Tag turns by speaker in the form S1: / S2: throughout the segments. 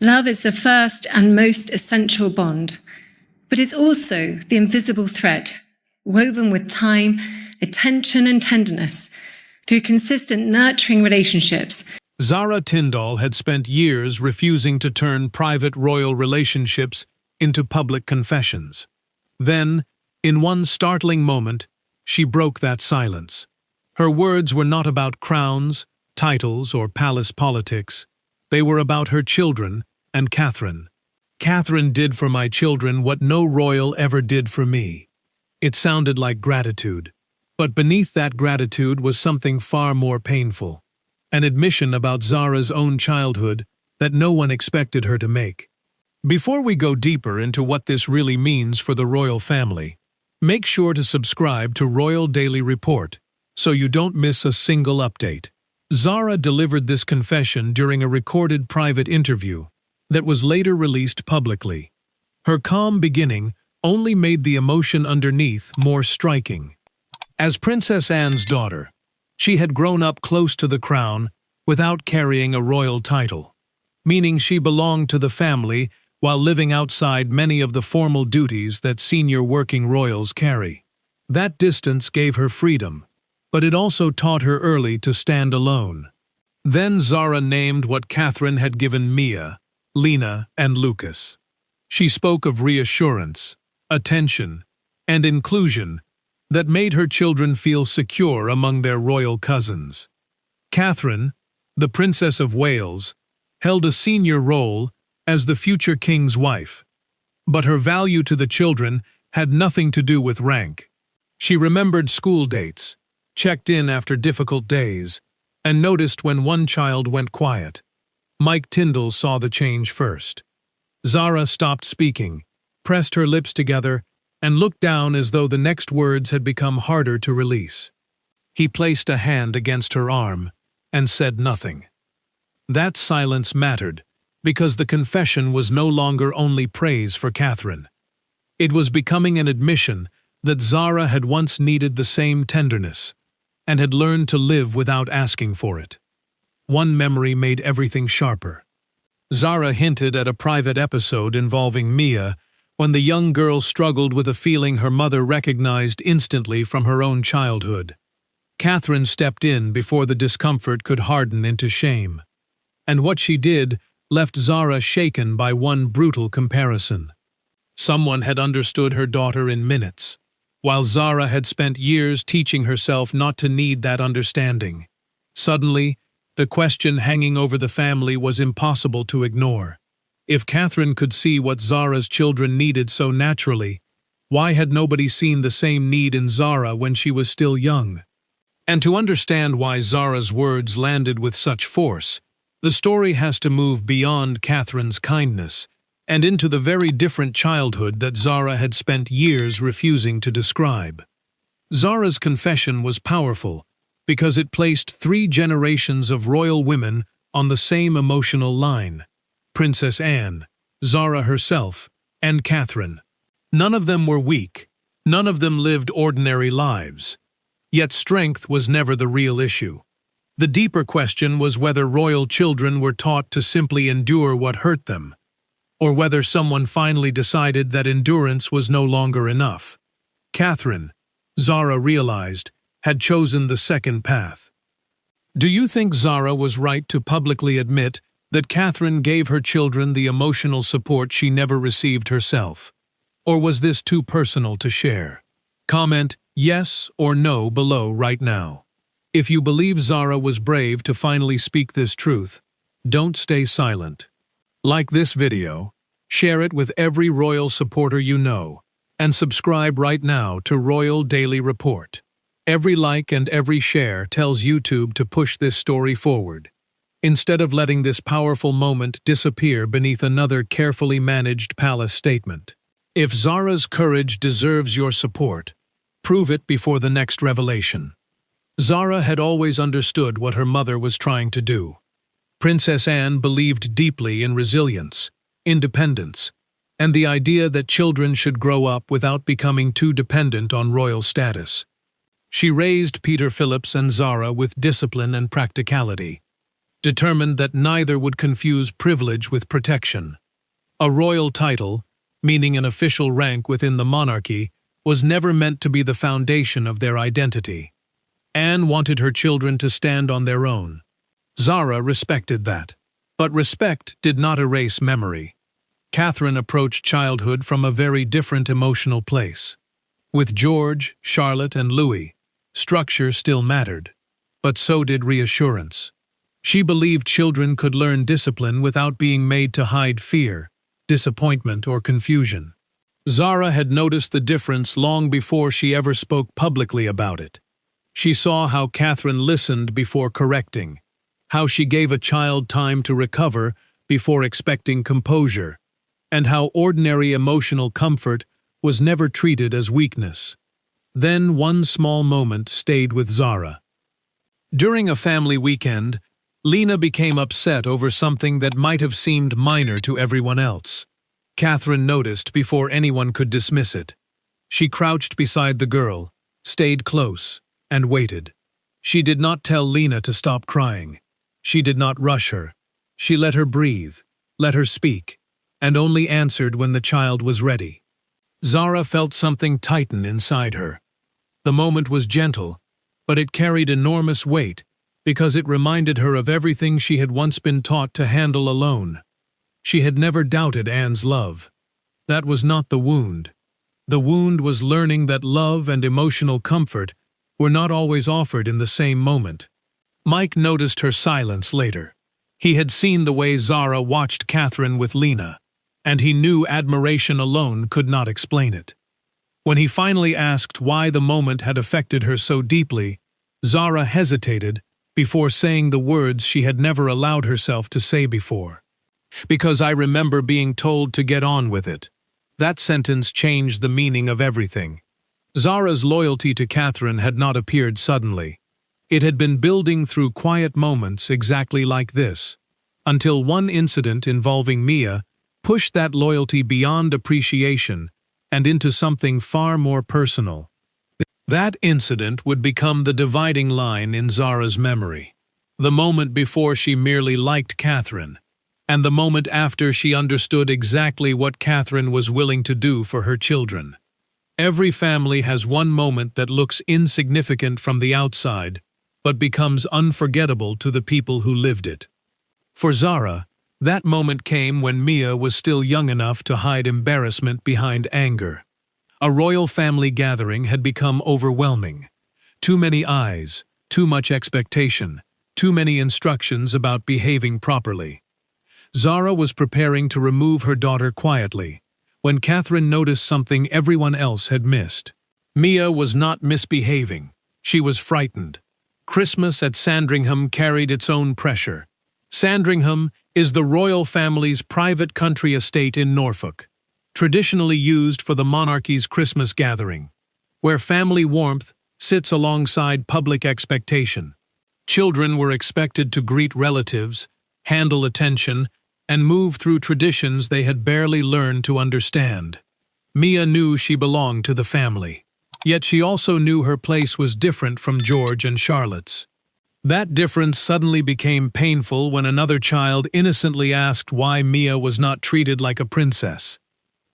S1: Love is the first and most essential bond, but it's also the invisible thread, woven with time, attention, and tenderness through consistent nurturing relationships.
S2: Zara Tindall had spent years refusing to turn private royal relationships into public confessions. Then, in one startling moment, she broke that silence. Her words were not about crowns, titles, or palace politics. They were about her children and Catherine. Catherine did for my children what no royal ever did for me. It sounded like gratitude, but beneath that gratitude was something far more painful. An admission about Zara's own childhood that no one expected her to make. Before we go deeper into what this really means for the royal family, make sure to subscribe to Royal Daily Report so you don't miss a single update. Zara delivered this confession during a recorded private interview that was later released publicly. Her calm beginning only made the emotion underneath more striking. As Princess Anne's daughter, she had grown up close to the crown without carrying a royal title, meaning she belonged to the family while living outside many of the formal duties that senior working royals carry. That distance gave her freedom, but it also taught her early to stand alone. Then Zara named what Catherine had given Mia, Lena, and Lucas. She spoke of reassurance, attention, and inclusion that made her children feel secure among their royal cousins. Catherine, the Princess of Wales, held a senior role as the future king's wife, but her value to the children had nothing to do with rank. She remembered school dates, checked in after difficult days, and noticed when one child went quiet. Mike Tindall saw the change first. Zara stopped speaking, pressed her lips together, and looked down as though the next words had become harder to release. He placed a hand against her arm and said nothing. That silence mattered, because the confession was no longer only praise for Catherine. It was becoming an admission that Zara had once needed the same tenderness, and had learned to live without asking for it. One memory made everything sharper. Zara hinted at a private episode involving Mia when the young girl struggled with a feeling her mother recognized instantly from her own childhood. Catherine stepped in before the discomfort could harden into shame. And what she did left Zara shaken by one brutal comparison. Someone had understood her daughter in minutes, while Zara had spent years teaching herself not to need that understanding. Suddenly, the question hanging over the family was impossible to ignore. If Catherine could see what Zara's children needed so naturally, why had nobody seen the same need in Zara when she was still young? And to understand why Zara's words landed with such force, the story has to move beyond Catherine's kindness and into the very different childhood that Zara had spent years refusing to describe. Zara's confession was powerful because it placed 3 generations of royal women on the same emotional line: Princess Anne, Zara herself, and Catherine. None of them were weak. None of them lived ordinary lives. Yet strength was never the real issue. The deeper question was whether royal children were taught to simply endure what hurt them, or whether someone finally decided that endurance was no longer enough. Catherine, Zara realized, had chosen the second path. Do you think Zara was right to publicly admit that Catherine gave her children the emotional support she never received herself? Or was this too personal to share? Comment yes or no below right now. If you believe Zara was brave to finally speak this truth, don't stay silent. Like this video, share it with every royal supporter you know, and subscribe right now to Royal Daily Report. Every like and every share tells YouTube to push this story forward, instead of letting this powerful moment disappear beneath another carefully managed palace statement. If Zara's courage deserves your support, prove it before the next revelation. Zara had always understood what her mother was trying to do. Princess Anne believed deeply in resilience, independence, and the idea that children should grow up without becoming too dependent on royal status. She raised Peter Phillips and Zara with discipline and practicality. determined that neither would confuse privilege with protection. A royal title, meaning an official rank within the monarchy, was never meant to be the foundation of their identity. Anne wanted her children to stand on their own. Zara respected that. But respect did not erase memory. Catherine approached childhood from a very different emotional place. With George, Charlotte, and Louis, structure still mattered, but so did reassurance. She believed children could learn discipline without being made to hide fear, disappointment, or confusion. Zara had noticed the difference long before she ever spoke publicly about it. She saw how Catherine listened before correcting, how she gave a child time to recover before expecting composure, and how ordinary emotional comfort was never treated as weakness. Then one small moment stayed with Zara. During a family weekend, Lena became upset over something that might have seemed minor to everyone else. Catherine noticed before anyone could dismiss it. She crouched beside the girl, stayed close, and waited. She did not tell Lena to stop crying. She did not rush her. She let her breathe, let her speak, and only answered when the child was ready. Zara felt something tighten inside her. The moment was gentle, but it carried enormous weight because it reminded her of everything she had once been taught to handle alone. She had never doubted Anne's love. That was not the wound. The wound was learning that love and emotional comfort were not always offered in the same moment. Mike noticed her silence later. He had seen the way Zara watched Catherine with Lena, and he knew admiration alone could not explain it. When he finally asked why the moment had affected her so deeply, Zara hesitated before saying the words she had never allowed herself to say before. "Because I remember being told to get on with it." That sentence changed the meaning of everything. Zara's loyalty to Catherine had not appeared suddenly. It had been building through quiet moments exactly like this, until one incident involving Mia pushed that loyalty beyond appreciation and into something far more personal. That incident would become the dividing line in Zara's memory. The moment before she merely liked Catherine, and the moment after she understood exactly what Catherine was willing to do for her children. Every family has one moment that looks insignificant from the outside, but becomes unforgettable to the people who lived it. For Zara, that moment came when Mia was still young enough to hide embarrassment behind anger. A royal family gathering had become overwhelming. Too many eyes, too much expectation, too many instructions about behaving properly. Zara was preparing to remove her daughter quietly, when Catherine noticed something everyone else had missed. Mia was not misbehaving. She was frightened. Christmas at Sandringham carried its own pressure. Sandringham is the royal family's private country estate in Norfolk, traditionally used for the monarchy's Christmas gathering, where family warmth sits alongside public expectation. Children were expected to greet relatives, handle attention, and move through traditions they had barely learned to understand. Mia knew she belonged to the family, yet she also knew her place was different from George and Charlotte's. That difference suddenly became painful when another child innocently asked why Mia was not treated like a princess.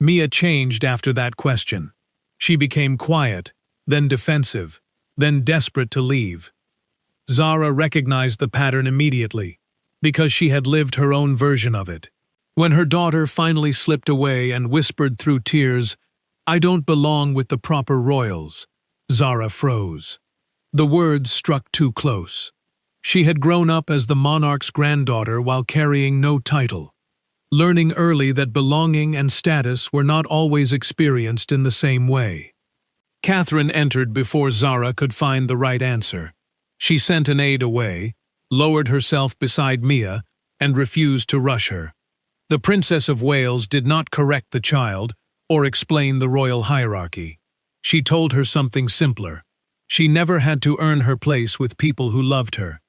S2: Mia changed after that question. She became quiet, then defensive, then desperate to leave. Zara recognized the pattern immediately, because she had lived her own version of it. When her daughter finally slipped away and whispered through tears, "I don't belong with the proper royals," Zara froze. The words struck too close. She had grown up as the monarch's granddaughter while carrying no title, learning early that belonging and status were not always experienced in the same way. Catherine entered before Zara could find the right answer. She sent an aide away, lowered herself beside Mia, and refused to rush her. The Princess of Wales did not correct the child or explain the royal hierarchy. She told her something simpler. She never had to earn her place with people who loved her.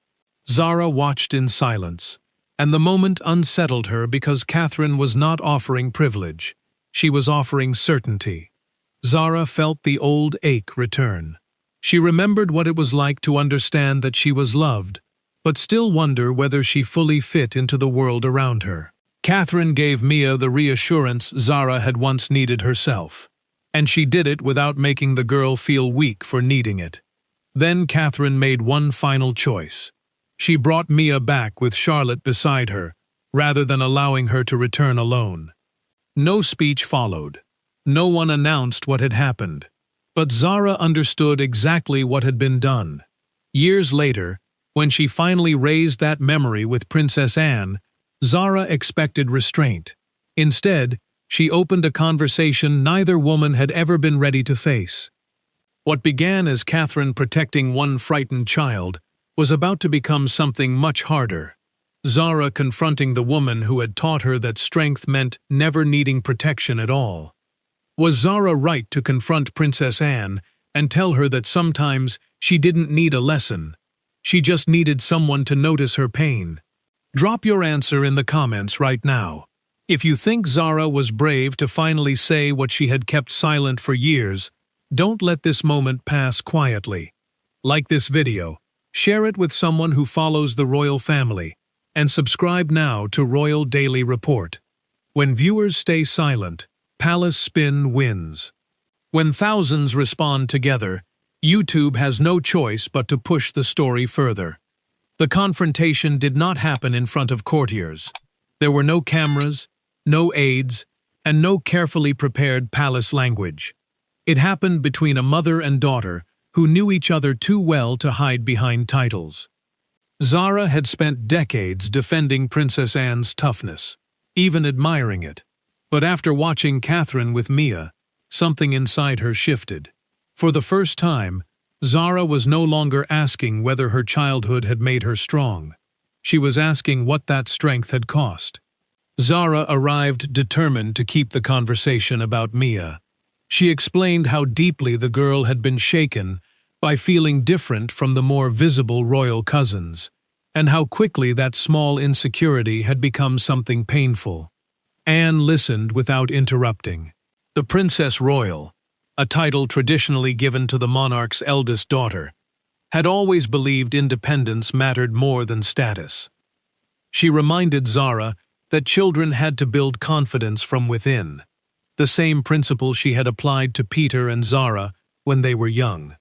S2: Zara watched in silence, and the moment unsettled her because Catherine was not offering privilege. She was offering certainty. Zara felt the old ache return. She remembered what it was like to understand that she was loved, but still wonder whether she fully fit into the world around her. Catherine gave Mia the reassurance Zara had once needed herself, and she did it without making the girl feel weak for needing it. Then Catherine made one final choice. She brought Mia back with Charlotte beside her, rather than allowing her to return alone. No speech followed. No one announced what had happened. But Zara understood exactly what had been done. Years later, when she finally raised that memory with Princess Anne, Zara expected restraint. Instead, she opened a conversation neither woman had ever been ready to face. What began as Catherine protecting one frightened child was about to become something much harder. Zara confronting the woman who had taught her that strength meant never needing protection at all. Was Zara right to confront Princess Anne and tell her that sometimes she didn't need a lesson? She just needed someone to notice her pain. Drop your answer in the comments right now. If you think Zara was brave to finally say what she had kept silent for years, don't let this moment pass quietly. Like this video, share it with someone who follows the royal family, and subscribe now to Royal Daily Report. When viewers stay silent, Palace Spin wins. When thousands respond together, YouTube has no choice but to push the story further. The confrontation did not happen in front of courtiers. There were no cameras, no aides, and no carefully prepared palace language. It happened between a mother and daughter who knew each other too well to hide behind titles. Zara had spent decades defending Princess Anne's toughness, even admiring it. But after watching Catherine with Mia, something inside her shifted. For the first time, Zara was no longer asking whether her childhood had made her strong. She was asking what that strength had cost. Zara arrived determined to keep the conversation about Mia. She explained how deeply the girl had been shaken by feeling different from the more visible royal cousins, and how quickly that small insecurity had become something painful. Anne listened without interrupting. The Princess Royal, a title traditionally given to the monarch's eldest daughter, had always believed independence mattered more than status. She reminded Zara that children had to build confidence from within, the same principle she had applied to Peter and Zara when they were young.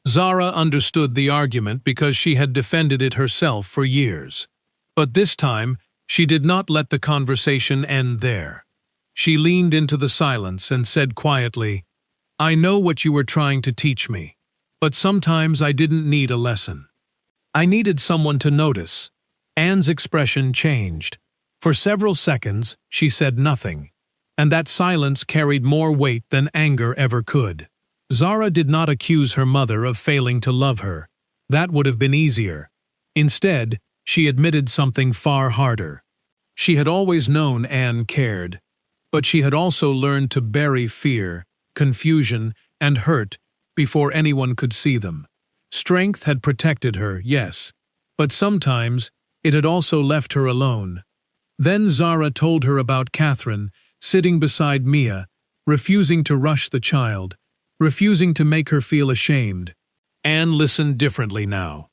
S2: Zara understood the argument because she had defended it herself for years. But this time, she did not let the conversation end there. She leaned into the silence and said quietly, "I know what you were trying to teach me, but sometimes I didn't need a lesson. I needed someone to notice." Anne's expression changed. For several seconds, she said nothing, and that silence carried more weight than anger ever could. Zara did not accuse her mother of failing to love her. That would have been easier. Instead, she admitted something far harder. She had always known Anne cared, but she had also learned to bury fear, confusion, and hurt before anyone could see them. Strength had protected her, yes, but sometimes it had also left her alone. Then Zara told her about Catherine, sitting beside Mia, refusing to rush the child, refusing to make her feel ashamed. Anne listened differently now.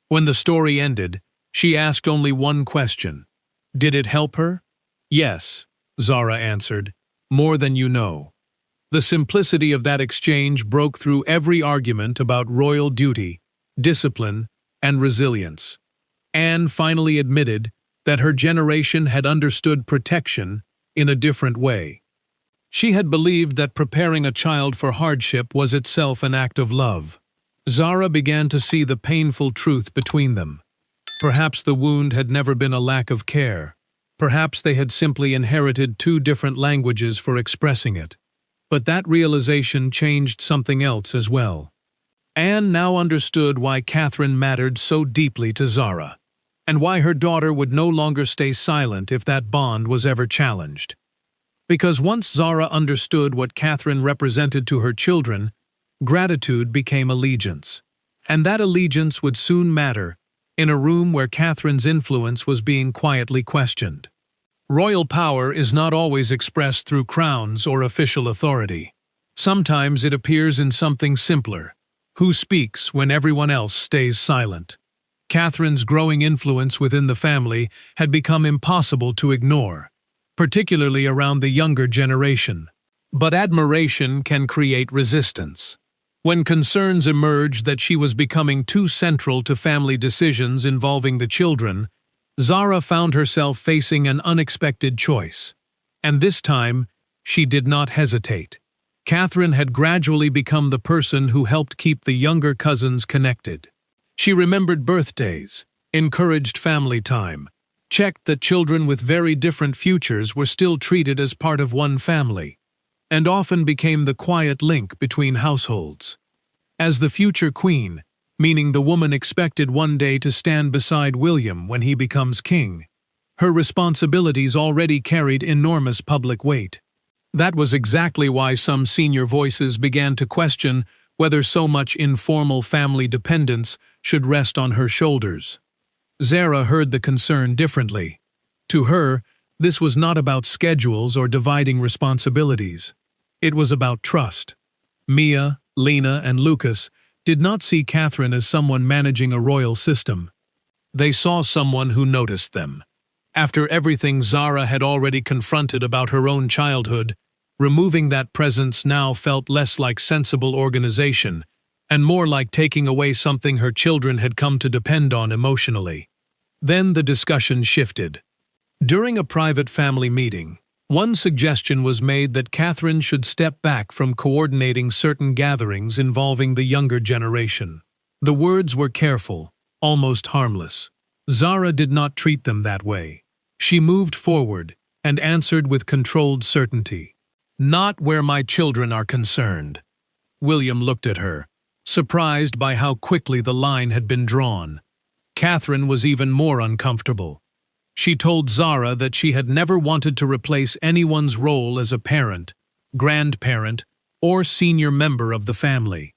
S2: When the story ended, she asked only one question. Did it help her? Yes, Zara answered, more than you know. The simplicity of that exchange broke through every argument about royal duty, discipline, and resilience. Anne finally admitted that her generation had understood protection in a different way. She had believed that preparing a child for hardship was itself an act of love. Zara began to see the painful truth between them. Perhaps the wound had never been a lack of care. Perhaps they had simply inherited two different languages for expressing it. But that realization changed something else as well. Anne now understood why Catherine mattered so deeply to Zara, and why her daughter would no longer stay silent if that bond was ever challenged. Because once Zara understood what Catherine represented to her children, gratitude became allegiance. And that allegiance would soon matter in a room where Catherine's influence was being quietly questioned. Royal power is not always expressed through crowns or official authority. Sometimes it appears in something simpler. Who speaks when everyone else stays silent? Catherine's growing influence within the family had become impossible to ignore, particularly around the younger generation. But admiration can create resistance. When concerns emerged that she was becoming too central to family decisions involving the children, Zara found herself facing an unexpected choice. And this time, she did not hesitate. Catherine had gradually become the person who helped keep the younger cousins connected. She remembered birthdays, encouraged family time, checked that children with very different futures were still treated as part of one family, and often became the quiet link between households. As the future queen, meaning the woman expected one day to stand beside William when he becomes king, her responsibilities already carried enormous public weight. That was exactly why some senior voices began to question whether so much informal family dependence should rest on her shoulders. Zara heard the concern differently. To her, this was not about schedules or dividing responsibilities. It was about trust. Mia, Lena, and Lucas did not see Catherine as someone managing a royal system. They saw someone who noticed them. After everything Zara had already confronted about her own childhood, removing that presence now felt less like sensible organization and more like taking away something her children had come to depend on emotionally. Then the discussion shifted. During a private family meeting, one suggestion was made that Catherine should step back from coordinating certain gatherings involving the younger generation. The words were careful, almost harmless. Zara did not treat them that way. She moved forward and answered with controlled certainty. "Not where my children are concerned." William looked at her, surprised by how quickly the line had been drawn. Catherine was even more uncomfortable. She told Zara that she had never wanted to replace anyone's role as a parent, grandparent, or senior member of the family.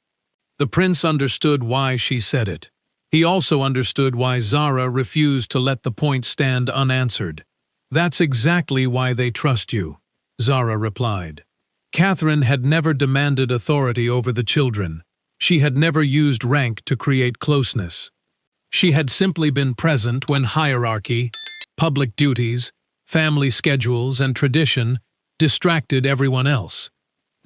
S2: The prince understood why she said it. He also understood why Zara refused to let the point stand unanswered. "That's exactly why they trust you," Zara replied. Catherine had never demanded authority over the children. She had never used rank to create closeness. She had simply been present when hierarchy, public duties, family schedules, and tradition distracted everyone else.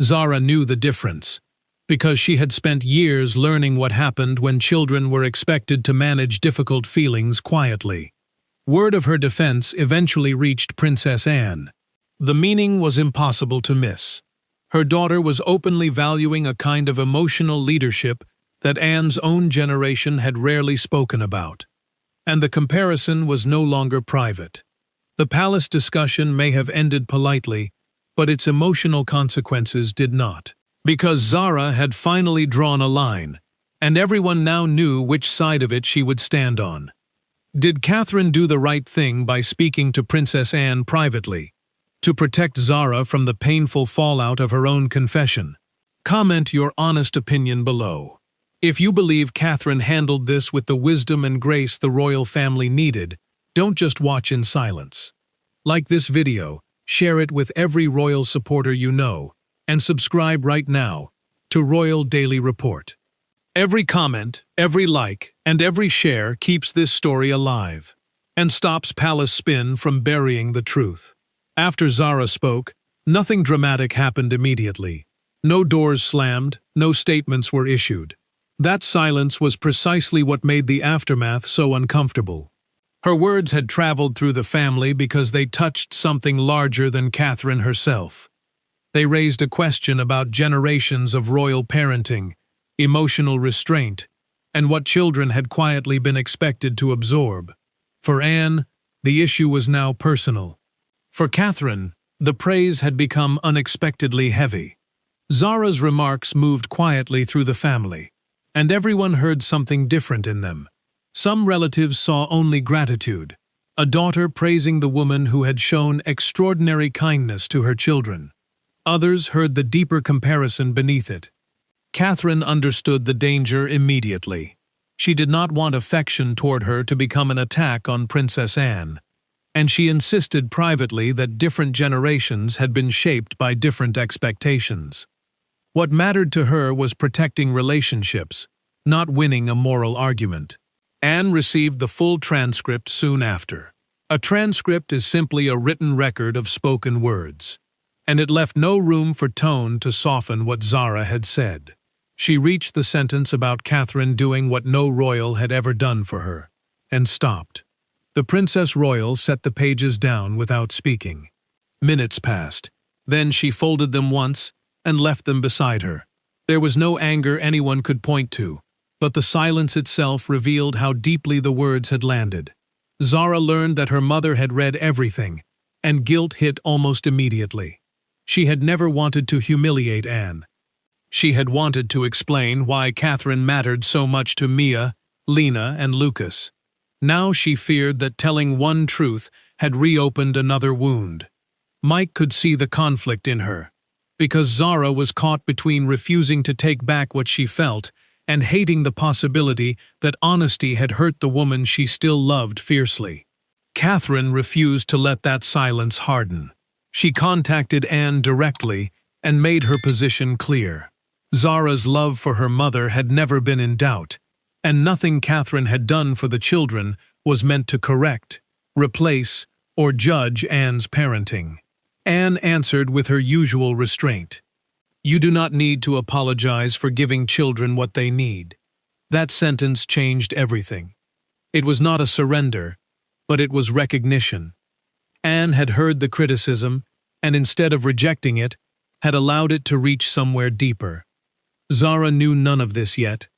S2: Zara knew the difference, because she had spent years learning what happened when children were expected to manage difficult feelings quietly. Word of her defense eventually reached Princess Anne. The meaning was impossible to miss. Her daughter was openly valuing a kind of emotional leadership that Anne's own generation had rarely spoken about. And the comparison was no longer private. The palace discussion may have ended politely, but its emotional consequences did not. Because Zara had finally drawn a line, and everyone now knew which side of it she would stand on. Did Catherine do the right thing by speaking to Princess Anne privately, to protect Zara from the painful fallout of her own confession? Comment your honest opinion below. If you believe Catherine handled this with the wisdom and grace the royal family needed, don't just watch in silence. Like this video, share it with every royal supporter you know, and subscribe right now to Royal Daily Report. Every comment, every like, and every share keeps this story alive and stops Palace Spin from burying the truth. After Zara spoke, nothing dramatic happened immediately. No doors slammed, no statements were issued. That silence was precisely what made the aftermath so uncomfortable. Her words had traveled through the family because they touched something larger than Catherine herself. They raised a question about generations of royal parenting, emotional restraint, and what children had quietly been expected to absorb. For Anne, the issue was now personal. For Catherine, the praise had become unexpectedly heavy. Zara's remarks moved quietly through the family, and everyone heard something different in them. Some relatives saw only gratitude, a daughter praising the woman who had shown extraordinary kindness to her children. Others heard the deeper comparison beneath it. Catherine understood the danger immediately. She did not want affection toward her to become an attack on Princess Anne, and she insisted privately that different generations had been shaped by different expectations. What mattered to her was protecting relationships, not winning a moral argument. Anne received the full transcript soon after. A transcript is simply a written record of spoken words, and it left no room for tone to soften what Zara had said. She reached the sentence about Catherine doing what no royal had ever done for her, and stopped. The Princess Royal set the pages down without speaking. Minutes passed. Then she folded them once and left them beside her. There was no anger anyone could point to, but the silence itself revealed how deeply the words had landed. Zara learned that her mother had read everything, and guilt hit almost immediately. She had never wanted to humiliate Anne. She had wanted to explain why Catherine mattered so much to Mia, Lena, and Lucas. Now she feared that telling one truth had reopened another wound. Mike could see the conflict in her, because Zara was caught between refusing to take back what she felt and hating the possibility that honesty had hurt the woman she still loved fiercely. Catherine refused to let that silence harden. She contacted Anne directly and made her position clear. Zara's love for her mother had never been in doubt, and nothing Catherine had done for the children was meant to correct, replace, or judge Anne's parenting. Anne answered with her usual restraint. "You do not need to apologize for giving children what they need." That sentence changed everything. It was not a surrender, but it was recognition. Anne had heard the criticism, and instead of rejecting it, had allowed it to reach somewhere deeper. Zara knew none of this yet.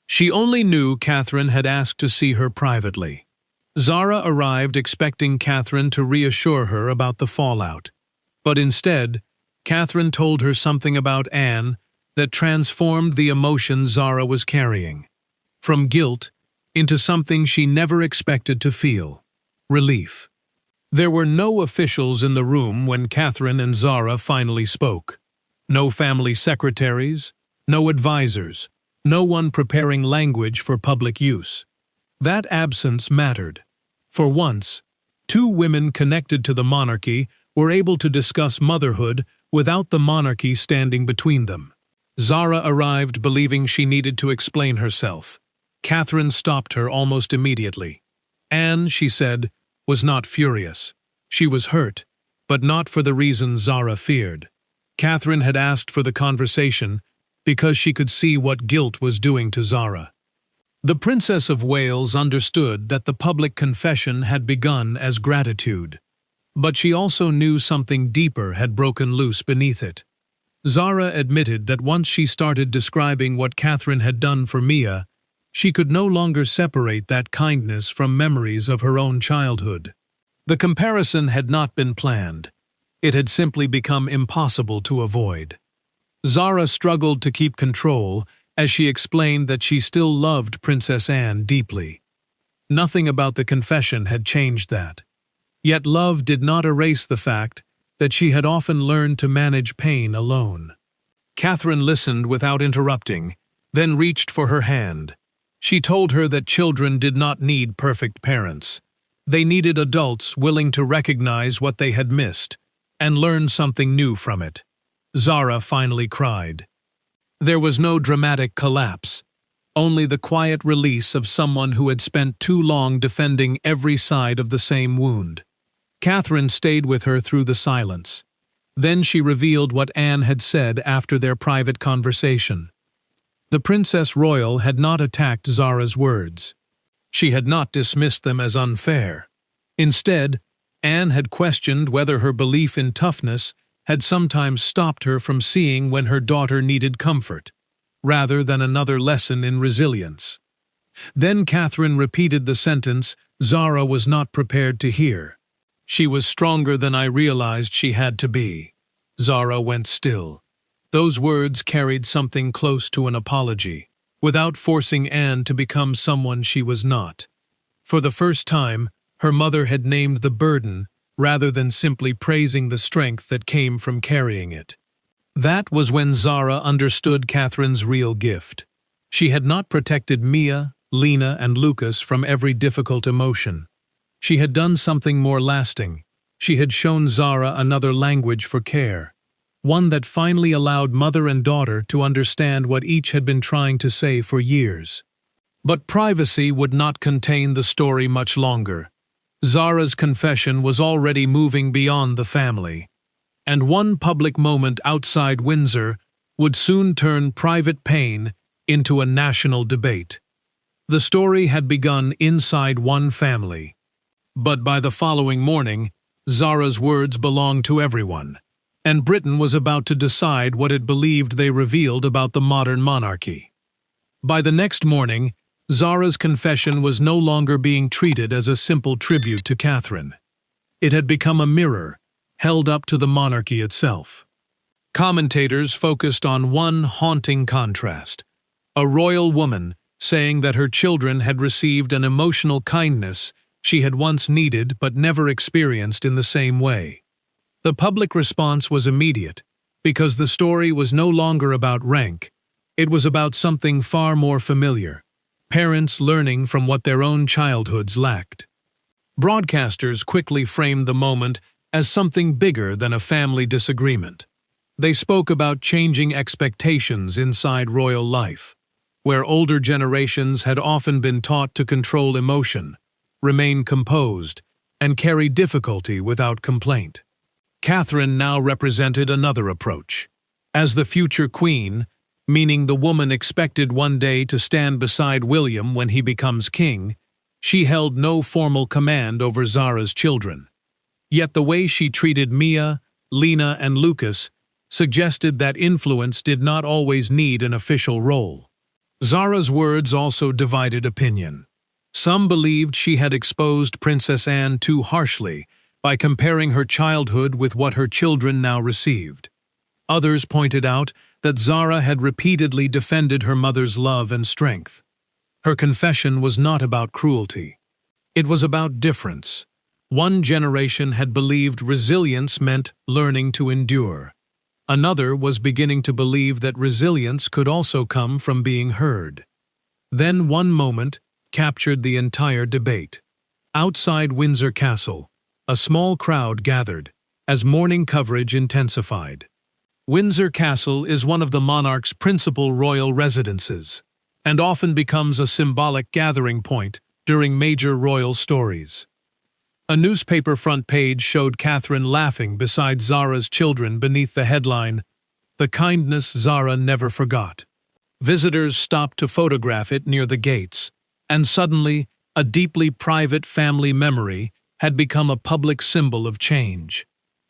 S2: She only knew Catherine had asked to see her privately. Zara arrived expecting Catherine to reassure her about the fallout. But instead, Catherine told her something about Anne that transformed the emotion Zara was carrying. From guilt into something she never expected to feel: relief. There were no officials in the room when Catherine and Zara finally spoke. No family secretaries, no advisors, no one preparing language for public use. That absence mattered. For once, two women connected to the monarchy were able to discuss motherhood without the monarchy standing between them. Zara arrived believing she needed to explain herself. Catherine stopped her almost immediately. Anne, she said, was not furious. She was hurt, but not for the reasons Zara feared. Catherine had asked for the conversation because she could see what guilt was doing to Zara. The Princess of Wales understood that the public confession had begun as gratitude, but she also knew something deeper had broken loose beneath it. Zara admitted that once she started describing what Catherine had done for Mia, she could no longer separate that kindness from memories of her own childhood. The comparison had not been planned. It had simply become impossible to avoid. Zara struggled to keep control as she explained that she still loved Princess Anne deeply. Nothing about the confession had changed that. Yet love did not erase the fact that she had often learned to manage pain alone. Catherine listened without interrupting, then reached for her hand. She told her that children did not need perfect parents. They needed adults willing to recognize what they had missed and learn something new from it. Zara finally cried. There was no dramatic collapse, only the quiet release of someone who had spent too long defending every side of the same wound. Catherine stayed with her through the silence. Then she revealed what Anne had said after their private conversation. The Princess Royal had not attacked Zara's words. She had not dismissed them as unfair. Instead, Anne had questioned whether her belief in toughness had sometimes stopped her from seeing when her daughter needed comfort, rather than another lesson in resilience. Then Catherine repeated the sentence Zara was not prepared to hear. "She was stronger than I realized she had to be." Zara went still. Those words carried something close to an apology, without forcing Anne to become someone she was not. For the first time, her mother had named the burden rather than simply praising the strength that came from carrying it. That was when Zara understood Catherine's real gift. She had not protected Mia, Lena, and Lucas from every difficult emotion. She had done something more lasting. She had shown Zara another language for care, one that finally allowed mother and daughter to understand what each had been trying to say for years. But privacy would not contain the story much longer. Zara's confession was already moving beyond the family, and one public moment outside Windsor would soon turn private pain into a national debate. The story had begun inside one family, but by the following morning, Zara's words belonged to everyone, and Britain was about to decide what it believed they revealed about the modern monarchy. By the next morning, Zara's confession was no longer being treated as a simple tribute to Catherine. It had become a mirror, held up to the monarchy itself. Commentators focused on one haunting contrast: a royal woman saying that her children had received an emotional kindness she had once needed but never experienced in the same way. The public response was immediate, because the story was no longer about rank. It was about something far more familiar: parents learning from what their own childhoods lacked. Broadcasters quickly framed the moment as something bigger than a family disagreement. They spoke about changing expectations inside royal life, where older generations had often been taught to control emotion, remain composed, and carry difficulty without complaint. Catherine now represented another approach. As the future queen, meaning the woman expected one day to stand beside William when he becomes king, she held no formal command over Zara's children. Yet the way she treated Mia, Lena, and Lucas suggested that influence did not always need an official role. Zara's words also divided opinion. Some believed she had exposed Princess Anne too harshly by comparing her childhood with what her children now received. Others pointed out that Zara had repeatedly defended her mother's love and strength. Her confession was not about cruelty. It was about difference. One generation had believed resilience meant learning to endure. Another was beginning to believe that resilience could also come from being heard. Then one moment captured the entire debate. Outside Windsor Castle, a small crowd gathered as morning coverage intensified. Windsor Castle is one of the monarch's principal royal residences, and often becomes a symbolic gathering point during major royal stories. A newspaper front page showed Catherine laughing beside Zara's children beneath the headline, "The kindness Zara never forgot." Visitors stopped to photograph it near the gates, and suddenly, a deeply private family memory had become a public symbol of change.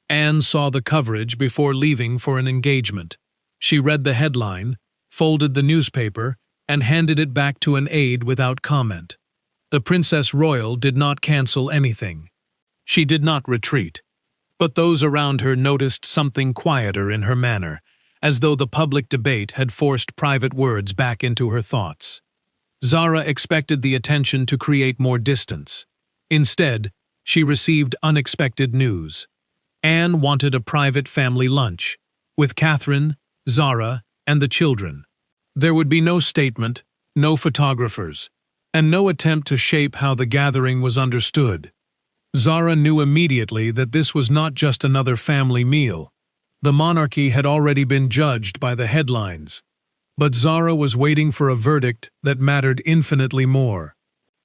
S2: Anne saw the coverage before leaving for an engagement. She read the headline, folded the newspaper, and handed it back to an aide without comment. The Princess Royal did not cancel anything. She did not retreat, but those around her noticed something quieter in her manner, as though the public debate had forced private words back into her thoughts. Zara expected the attention to create more distance. Instead, she received unexpected news. Anne wanted a private family lunch, with Catherine, Zara, and the children. There would be no statement, no photographers, and no attempt to shape how the gathering was understood. Zara knew immediately that this was not just another family meal. The monarchy had already been judged by the headlines, but Zara was waiting for a verdict that mattered infinitely more.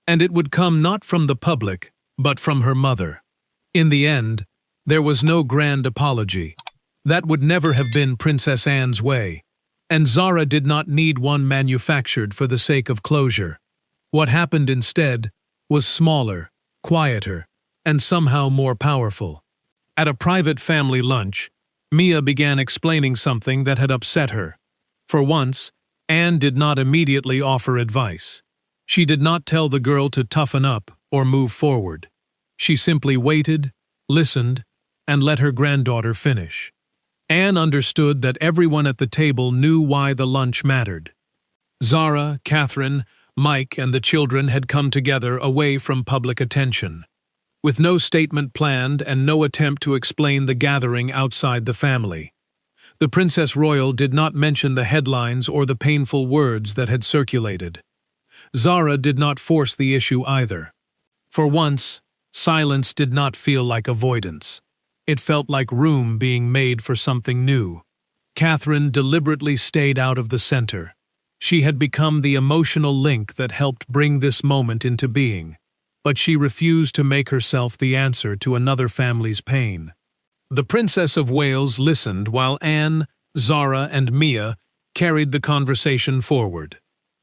S2: And it would come not from the public, but from her mother. In the end, there was no grand apology. That would never have been Princess Anne's way, and Zara did not need one manufactured for the sake of closure. What happened instead was smaller, quieter, and somehow more powerful. At a private family lunch, Mia began explaining something that had upset her. For once, Anne did not immediately offer advice. She did not tell the girl to toughen up or move forward. She simply waited, listened, and let her granddaughter finish. Anne understood that everyone at the table knew why the lunch mattered. Zara, Catherine, Mike, and the children had come together away from public attention, with no statement planned and no attempt to explain the gathering outside the family. The Princess Royal did not mention the headlines or the painful words that had circulated. Zara did not force the issue either. For once, silence did not feel like avoidance. It felt like room being made for something new. Catherine deliberately stayed out of the center. She had become the emotional link that helped bring this moment into being, but she refused to make herself the answer to another family's pain. The Princess of Wales listened while Anne, Zara, and Mia carried the conversation forward.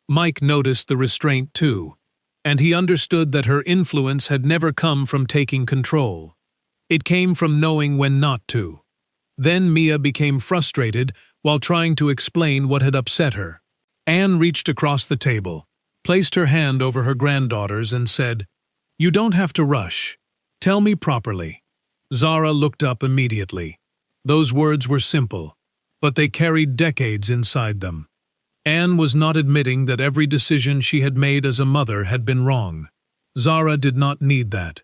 S2: Mike noticed the restraint too, and he understood that her influence had never come from taking control. It came from knowing when not to. Then Mia became frustrated while trying to explain what had upset her. Anne reached across the table, placed her hand over her granddaughter's and said, "You don't have to rush. Tell me properly." Zara looked up immediately. Those words were simple, but they carried decades inside them. Anne was not admitting that every decision she had made as a mother had been wrong. Zara did not need that.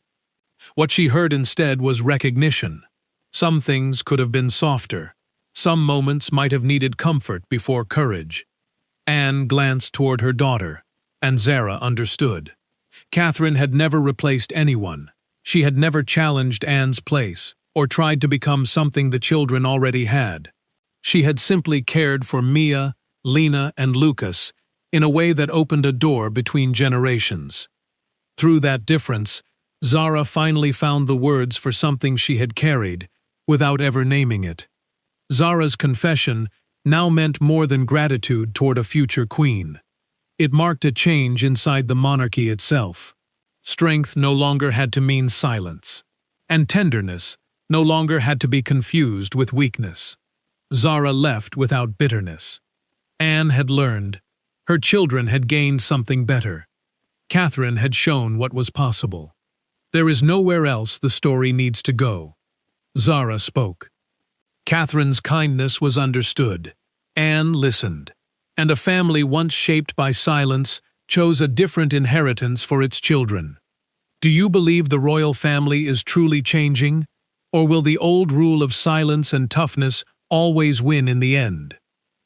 S2: What she heard instead was recognition. Some things could have been softer. Some moments might have needed comfort before courage. Anne glanced toward her daughter, and Zara understood. Catherine had never replaced anyone. She had never challenged Anne's place, or tried to become something the children already had. She had simply cared for Mia, Lena, and Lucas in a way that opened a door between generations. Through that difference, Zara finally found the words for something she had carried, without ever naming it. Zara's confession now meant more than gratitude toward a future queen. It marked a change inside the monarchy itself. Strength no longer had to mean silence, and tenderness no longer had to be confused with weakness. Zara left without bitterness. Anne had learned. Her children had gained something better. Catherine had shown what was possible. There is nowhere else the story needs to go. Zara spoke. Catherine's kindness was understood. Anne listened. And a family once shaped by silence chose a different inheritance for its children. Do you believe the royal family is truly changing? Or will the old rule of silence and toughness always win in the end?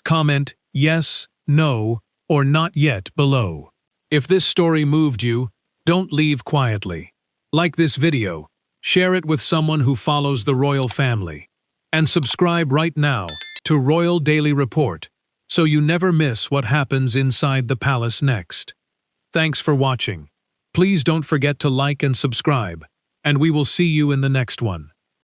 S2: Comment yes, no, or not yet below. If this story moved you, don't leave quietly. Like this video, share it with someone who follows the royal family, and subscribe right now to Royal Daily Report so you never miss what happens inside the palace next. Thanks for watching. Please don't forget to like and subscribe, and we will see you in the next one.